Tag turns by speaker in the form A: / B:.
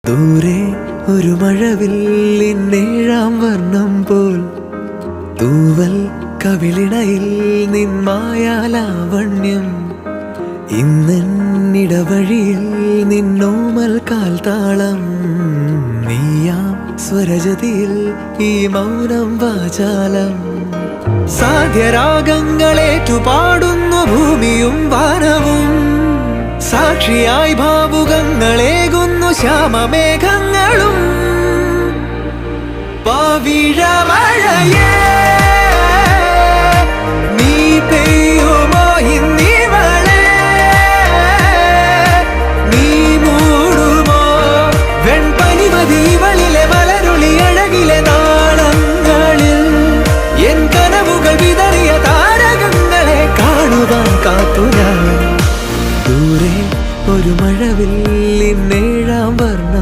A: ദൂരെ ഒരു മഴവില്ലിന്നേഴാം വർണ്ണം പോൽ തൂവൽ കവിളിണയിൽ നിന്മായാലാവണ്യം ഇന്നിടവഴിയിൽ നിന്നോമൽ കാൽത്താളം നീയാം സ്വരജതിയിൽ ഈ മൗനം വാചാലം സാധ്യരാഗങ്ങളേറ്റുപാടുന്നു ഭൂമിയും വാനവും സാക്ഷിയായി ഭാവുകങ്ങളേകുന്നു ശ്യാമമേഘങ്ങളും പവിഴമഴയേ